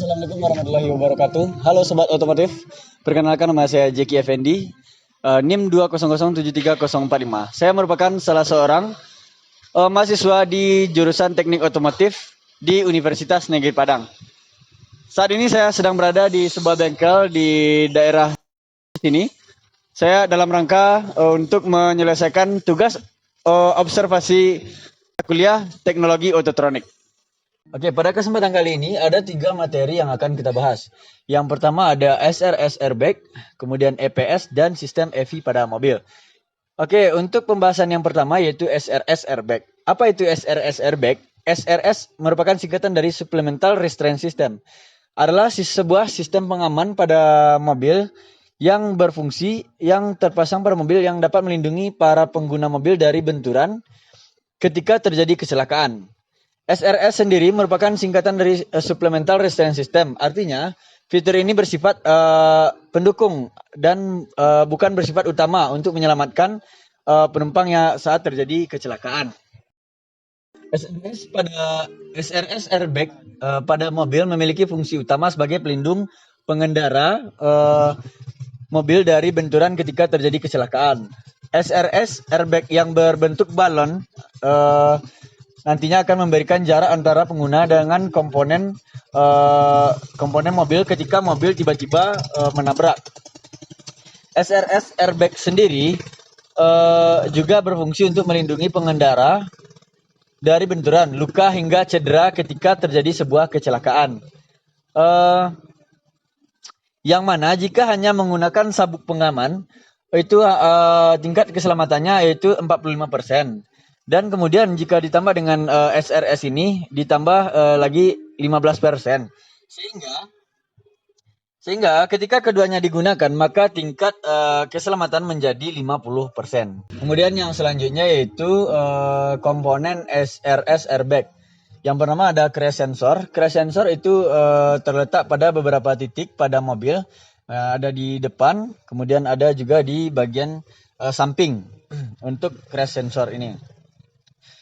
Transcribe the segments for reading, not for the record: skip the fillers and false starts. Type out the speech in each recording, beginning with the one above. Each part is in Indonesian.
Assalamualaikum warahmatullahi wabarakatuh. Halo Sobat Otomotif, perkenalkan nama saya Jeki Effendi, NIM 2007345. Saya merupakan salah seorang mahasiswa di jurusan Teknik Otomotif di Universitas Negeri Padang. Saat ini saya sedang berada di sebuah bengkel di daerah sini. Saya dalam rangka untuk menyelesaikan tugas observasi kuliah Teknologi Ototronik. Oke, pada kesempatan kali ini ada 3 materi yang akan kita bahas. Yang pertama ada SRS airbag, kemudian EPS, dan sistem EV pada mobil. Oke, untuk pembahasan yang pertama yaitu SRS airbag. Apa itu SRS airbag? SRS merupakan singkatan dari Supplemental Restraint System. Adalah sebuah sistem pengaman pada mobil yang berfungsi, yang terpasang pada mobil yang dapat melindungi para pengguna mobil dari benturan ketika terjadi kecelakaan. SRS sendiri merupakan singkatan dari Supplemental Restraint System. Artinya, fitur ini bersifat pendukung dan bukan bersifat utama untuk menyelamatkan penumpang yang saat terjadi kecelakaan. SRS airbag pada mobil memiliki fungsi utama sebagai pelindung pengendara mobil dari benturan ketika terjadi kecelakaan. SRS airbag yang berbentuk balon nantinya akan memberikan jarak antara pengguna dengan komponen mobil ketika mobil tiba-tiba menabrak. SRS airbag sendiri juga berfungsi untuk melindungi pengendara dari benturan, luka hingga cedera ketika terjadi sebuah kecelakaan. Yang mana jika hanya menggunakan sabuk pengaman, itu tingkat keselamatannya yaitu 45%. Dan kemudian jika ditambah dengan SRS ini ditambah lagi 15%. Sehingga ketika keduanya digunakan maka tingkat keselamatan menjadi 50%. Kemudian yang selanjutnya yaitu komponen SRS airbag. Yang pertama ada crash sensor. Crash sensor itu terletak pada beberapa titik pada mobil. Ada di depan, kemudian ada juga di bagian samping untuk crash sensor ini.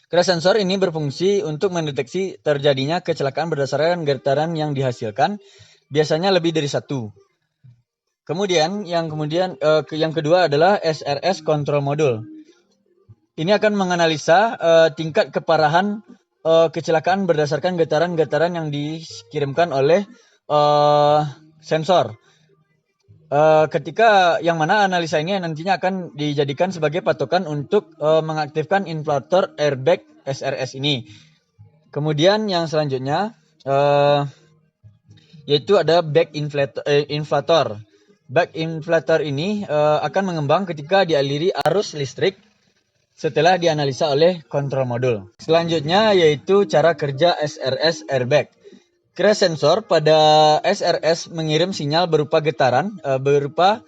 Crash sensor ini berfungsi untuk mendeteksi terjadinya kecelakaan berdasarkan getaran yang dihasilkan, biasanya lebih dari satu. Kemudian yang kedua adalah SRS Control Module. Ini akan menganalisa tingkat keparahan kecelakaan berdasarkan getaran-getaran yang dikirimkan oleh sensor. Ketika yang mana analisa ini nantinya akan dijadikan sebagai patokan untuk mengaktifkan inflator airbag SRS ini. Kemudian yang selanjutnya yaitu ada back inflator. Back inflator ini akan mengembang ketika dialiri arus listrik setelah dianalisa oleh kontrol modul. Selanjutnya yaitu cara kerja SRS airbag. Crash sensor pada SRS mengirim sinyal berupa getaran, berupa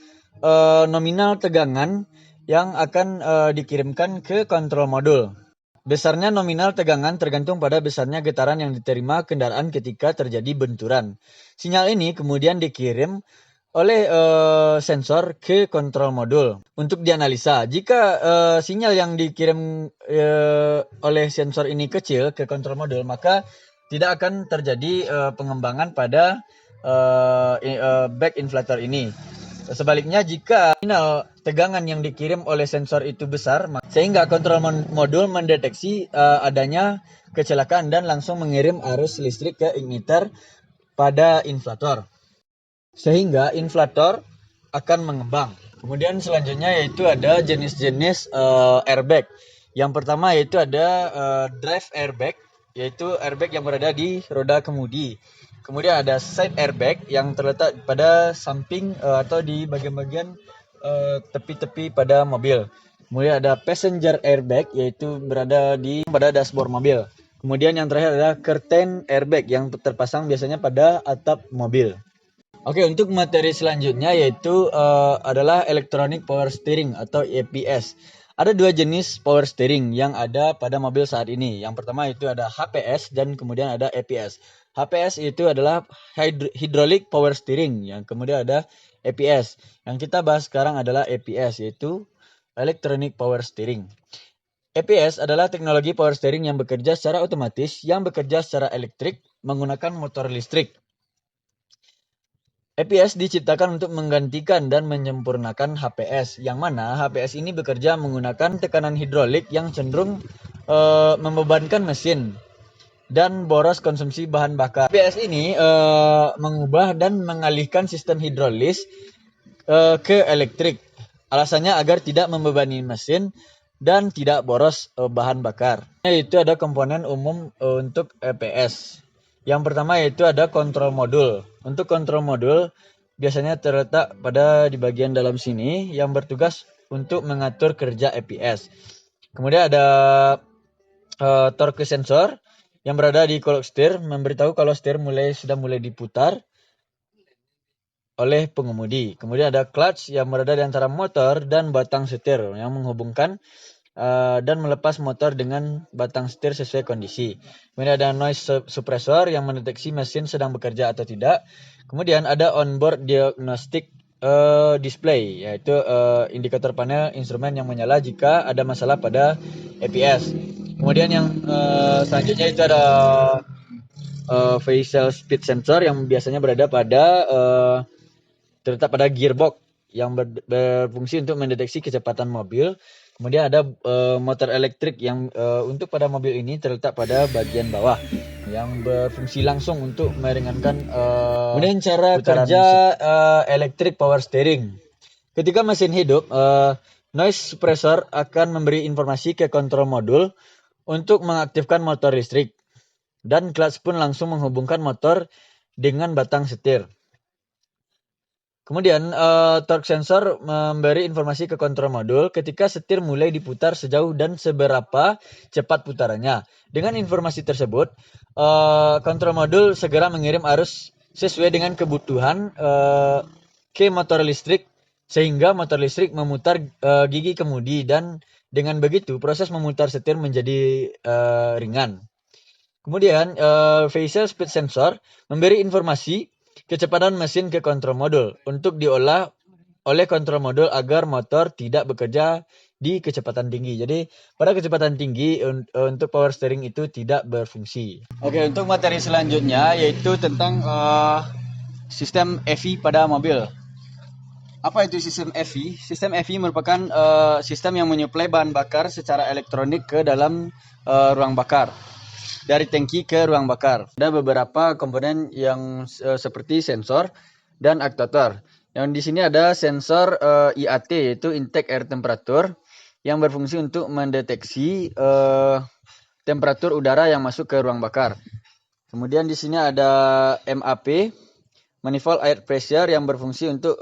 nominal tegangan yang akan dikirimkan ke kontrol modul. Besarnya nominal tegangan tergantung pada besarnya getaran yang diterima kendaraan ketika terjadi benturan. Sinyal ini kemudian dikirim oleh sensor ke kontrol modul untuk dianalisa. Jika sinyal yang dikirim oleh sensor ini kecil ke kontrol modul, maka tidak akan terjadi pengembangan pada back inflator ini. Sebaliknya jika nominal tegangan yang dikirim oleh sensor itu besar, sehingga kontrol modul mendeteksi adanya kecelakaan dan langsung mengirim arus listrik ke igniter pada inflator. Sehingga inflator akan mengembang. Kemudian selanjutnya yaitu ada jenis-jenis airbag. Yang pertama yaitu ada drive airbag, yaitu airbag yang berada di roda kemudi. Kemudian ada side airbag yang terletak pada samping atau di bagian-bagian tepi-tepi pada mobil. Kemudian ada passenger airbag yaitu berada pada dashboard mobil. Kemudian yang terakhir adalah curtain airbag yang terpasang biasanya pada atap mobil. Oke, untuk materi selanjutnya yaitu adalah electronic power steering atau EPS. Ada 2 jenis power steering yang ada pada mobil saat ini. Yang pertama itu ada HPS dan kemudian ada EPS. HPS itu adalah hydraulic power steering, yang kemudian ada EPS. Yang kita bahas sekarang adalah EPS, yaitu electronic power steering. EPS adalah teknologi power steering yang bekerja secara otomatis, yang bekerja secara elektrik menggunakan motor listrik. EPS diciptakan untuk menggantikan dan menyempurnakan HPS, yang mana HPS ini bekerja menggunakan tekanan hidrolik yang cenderung membebankan mesin dan boros konsumsi bahan bakar. HPS ini mengubah dan mengalihkan sistem hidrolis ke elektrik. Alasannya agar tidak membebani mesin dan tidak boros bahan bakar. Itu ada komponen umum untuk EPS. Yang pertama yaitu ada kontrol modul. Untuk kontrol modul biasanya terletak di bagian dalam sini yang bertugas untuk mengatur kerja EPS. Kemudian ada torque sensor yang berada di kolok setir, memberitahu kalau setir sudah mulai diputar oleh pengemudi. Kemudian ada clutch yang berada di antara motor dan batang setir yang menghubungkan dan melepas motor dengan batang setir sesuai kondisi. Kemudian ada noise suppressor yang mendeteksi mesin sedang bekerja atau tidak. Kemudian ada onboard diagnostic display, yaitu indikator panel instrumen yang menyala jika ada masalah pada EPS. Kemudian yang selanjutnya itu ada vehicle speed sensor yang biasanya berada terletak pada gearbox yang berfungsi untuk mendeteksi kecepatan mobil. Kemudian ada motor elektrik yang untuk pada mobil ini terletak pada bagian bawah yang berfungsi langsung untuk meringankan kemudian cara kerja electric power steering. Ketika mesin hidup, noise suppressor akan memberi informasi ke kontrol modul untuk mengaktifkan motor listrik, dan clutch pun langsung menghubungkan motor dengan batang setir. Kemudian torque sensor memberi informasi ke kontrol modul ketika setir mulai diputar sejauh dan seberapa cepat putarannya. Dengan informasi tersebut, kontrol modul segera mengirim arus sesuai dengan kebutuhan ke motor listrik, sehingga motor listrik memutar gigi kemudi, dan dengan begitu proses memutar setir menjadi ringan. Kemudian vehicle speed sensor memberi informasi kecepatan mesin ke kontrol modul untuk diolah oleh kontrol modul agar motor tidak bekerja di kecepatan tinggi. Jadi pada kecepatan tinggi untuk power steering itu tidak berfungsi. Oke, untuk materi selanjutnya yaitu tentang sistem EV pada mobil. Apa itu sistem EV? Sistem EV merupakan sistem yang menyuplai bahan bakar secara elektronik ke dalam ruang bakar, dari tangki ke ruang bakar. Ada beberapa komponen yang seperti sensor dan aktuator. Yang di sini ada sensor IAT, yaitu intake air temperature, yang berfungsi untuk mendeteksi temperatur udara yang masuk ke ruang bakar. Kemudian di sini ada MAP, manifold air pressure, yang berfungsi untuk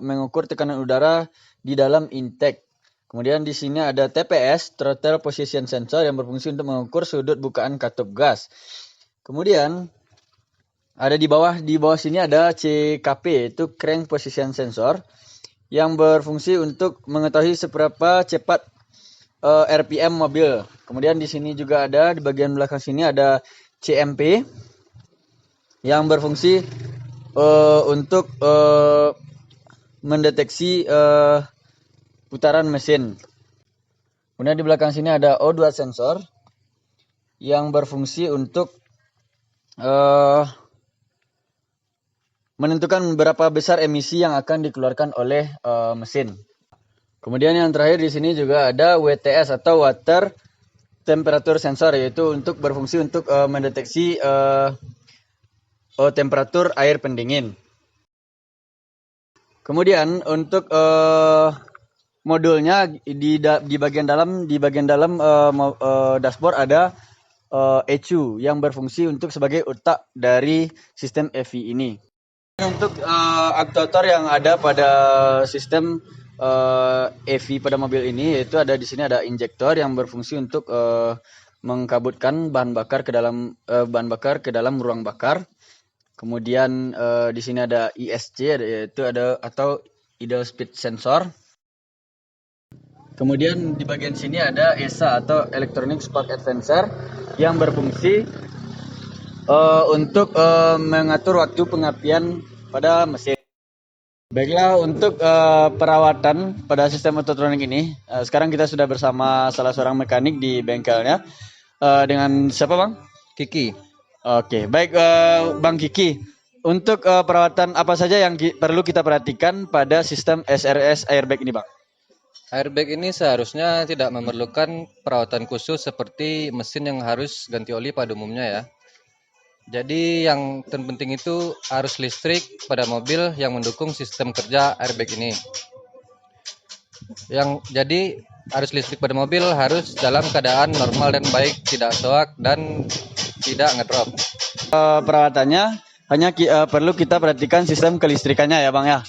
mengukur tekanan udara di dalam intake. Kemudian di sini ada TPS, throttle position sensor, yang berfungsi untuk mengukur sudut bukaan katup gas. Kemudian ada di bawah sini ada CKP, yaitu crank position sensor, yang berfungsi untuk mengetahui seberapa cepat RPM mobil. Kemudian di sini juga ada di bagian belakang sini ada CMP, yang berfungsi untuk mendeteksi putaran mesin. Kemudian di belakang sini ada O2 sensor yang berfungsi untuk menentukan berapa besar emisi yang akan dikeluarkan oleh mesin. Kemudian yang terakhir di sini juga ada WTS atau water temperature sensor, yaitu untuk berfungsi untuk mendeteksi temperatur air pendingin. Kemudian untuk modulnya di bagian dalam dashboard ada ECU yang berfungsi untuk sebagai otak dari sistem EV ini. Untuk aktuator yang ada pada sistem EV pada mobil ini, yaitu ada di sini ada injektor yang berfungsi untuk mengkabutkan bahan bakar ke dalam ruang bakar. Kemudian di sini ada ESC, yaitu atau idle speed sensor. Kemudian di bagian sini ada ESA atau Electronic Spark Advancer, yang berfungsi untuk mengatur waktu pengapian pada mesin. Baiklah, untuk perawatan pada sistem ototronik ini, sekarang kita sudah bersama salah seorang mekanik di bengkelnya. Dengan siapa, Bang? Kiki. Oke, baik Bang Kiki. untuk perawatan apa saja yang perlu kita perhatikan pada sistem SRS airbag ini, Bang? Airbag ini seharusnya tidak memerlukan perawatan khusus seperti mesin yang harus ganti oli pada umumnya ya. Jadi yang terpenting itu arus listrik pada mobil yang mendukung sistem kerja airbag ini. Jadi arus listrik pada mobil harus dalam keadaan normal dan baik, tidak soak dan tidak ngedrop. Perawatannya hanya perlu kita perhatikan sistem kelistrikannya ya, Bang ya.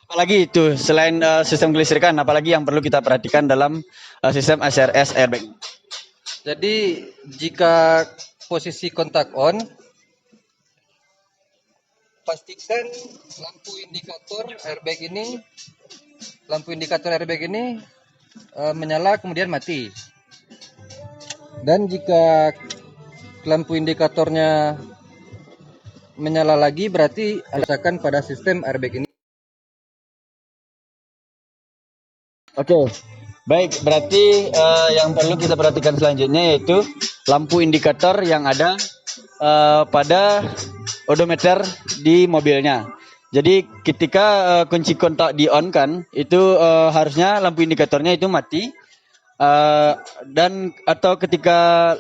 Apalagi itu selain sistem kelistrikan, apalagi yang perlu kita perhatikan dalam sistem SRS airbag? Jadi jika posisi kontak on, pastikan lampu indikator airbag ini menyala kemudian mati. Dan jika lampu indikatornya menyala lagi, berarti alasan pada sistem airbag ini. Oke, baik. Berarti yang perlu kita perhatikan selanjutnya yaitu lampu indikator yang ada pada odometer di mobilnya. Jadi ketika kunci kontak di on kan, itu harusnya lampu indikatornya itu mati. Dan atau ketika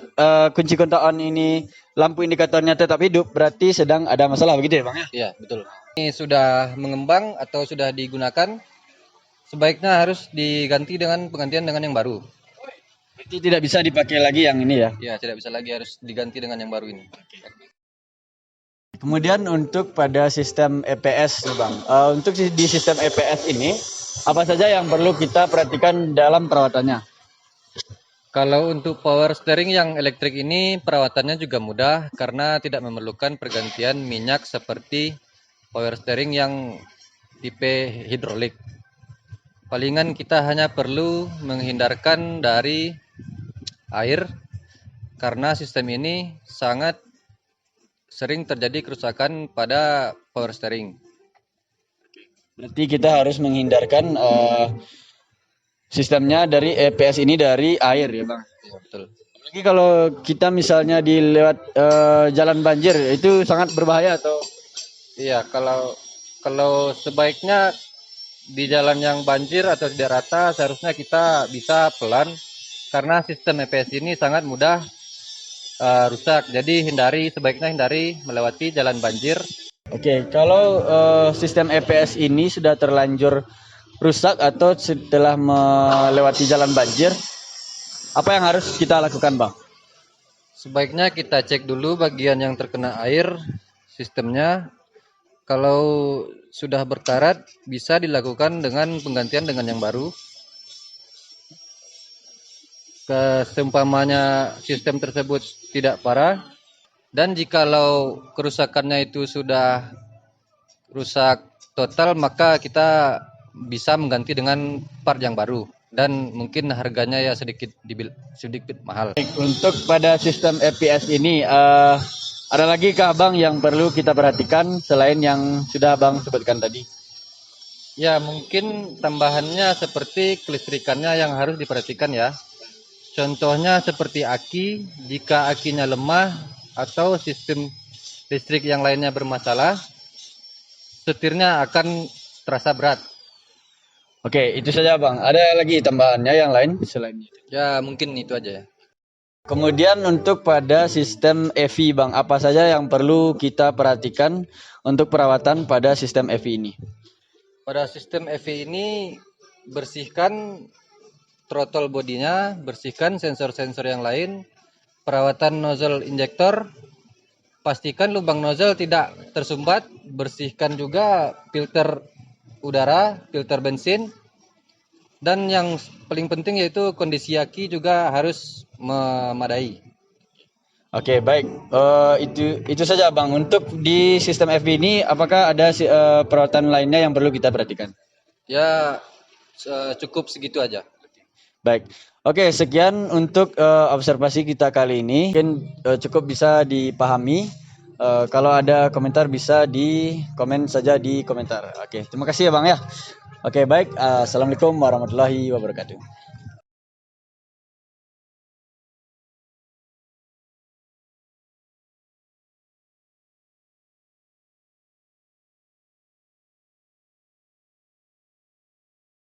kunci kontak on ini lampu indikatornya tetap hidup, berarti sedang ada masalah, begitu ya, Bang ya? Iya, betul. Ini sudah mengembang atau sudah digunakan, sebaiknya harus diganti dengan penggantian dengan yang baru. Berarti tidak bisa dipakai lagi yang ini ya? Ya, tidak bisa lagi, harus diganti dengan yang baru ini. Kemudian untuk pada sistem EPS nih, Bang. Untuk di sistem EPS ini, apa saja yang perlu kita perhatikan dalam perawatannya? Kalau untuk power steering yang elektrik ini, perawatannya juga mudah karena tidak memerlukan pergantian minyak seperti power steering yang tipe hidrolik. Palingan kita hanya perlu menghindarkan dari air karena sistem ini sangat sering terjadi kerusakan pada power steering. Berarti kita harus menghindarkan sistemnya dari EPS ini dari air ya, Bang? Ya, betul. Apalagi kalau kita misalnya di lewat jalan banjir, itu sangat berbahaya atau? Iya, kalau sebaiknya di jalan yang banjir atau tidak rata, seharusnya kita bisa pelan karena sistem EPS ini sangat mudah rusak. Jadi sebaiknya hindari melewati jalan banjir. Oke, kalau sistem EPS ini sudah terlanjur rusak atau setelah melewati jalan banjir, apa yang harus kita lakukan, Bang? Sebaiknya kita cek dulu bagian yang terkena air sistemnya. Kalau sudah berkarat, bisa dilakukan dengan penggantian dengan yang baru. Seumpamanya sistem tersebut tidak parah, dan jikalau kerusakannya itu sudah rusak total, maka kita bisa mengganti dengan part yang baru. Dan mungkin harganya ya sedikit mahal. Untuk pada sistem EPS ini, ada lagi kah, Bang, yang perlu kita perhatikan selain yang sudah Bang sebutkan tadi? Ya, mungkin tambahannya seperti kelistrikannya yang harus diperhatikan ya. Contohnya seperti aki, jika akinya lemah atau sistem listrik yang lainnya bermasalah, setirnya akan terasa berat. Oke, itu saja, Bang. Ada lagi tambahannya yang lain selain itu? Ya, mungkin itu aja ya. Kemudian untuk pada sistem EV, Bang, apa saja yang perlu kita perhatikan untuk perawatan pada sistem EV ini? Pada sistem EV ini, bersihkan throttle bodinya, bersihkan sensor-sensor yang lain, perawatan nozzle injektor, pastikan lubang nozzle tidak tersumbat, bersihkan juga filter udara, filter bensin, dan yang paling penting yaitu kondisi aki juga harus memadai. Oke, baik. Itu saja, Bang. Untuk di sistem EV ini, apakah ada perawatan lainnya yang perlu kita perhatikan? Ya, cukup segitu aja. Baik. Oke, sekian untuk observasi kita kali ini. Mungkin cukup bisa dipahami. Kalau ada komentar bisa di komen saja di komentar. Oke, terima kasih ya, Bang ya. Oke, baik. Assalamualaikum warahmatullahi wabarakatuh.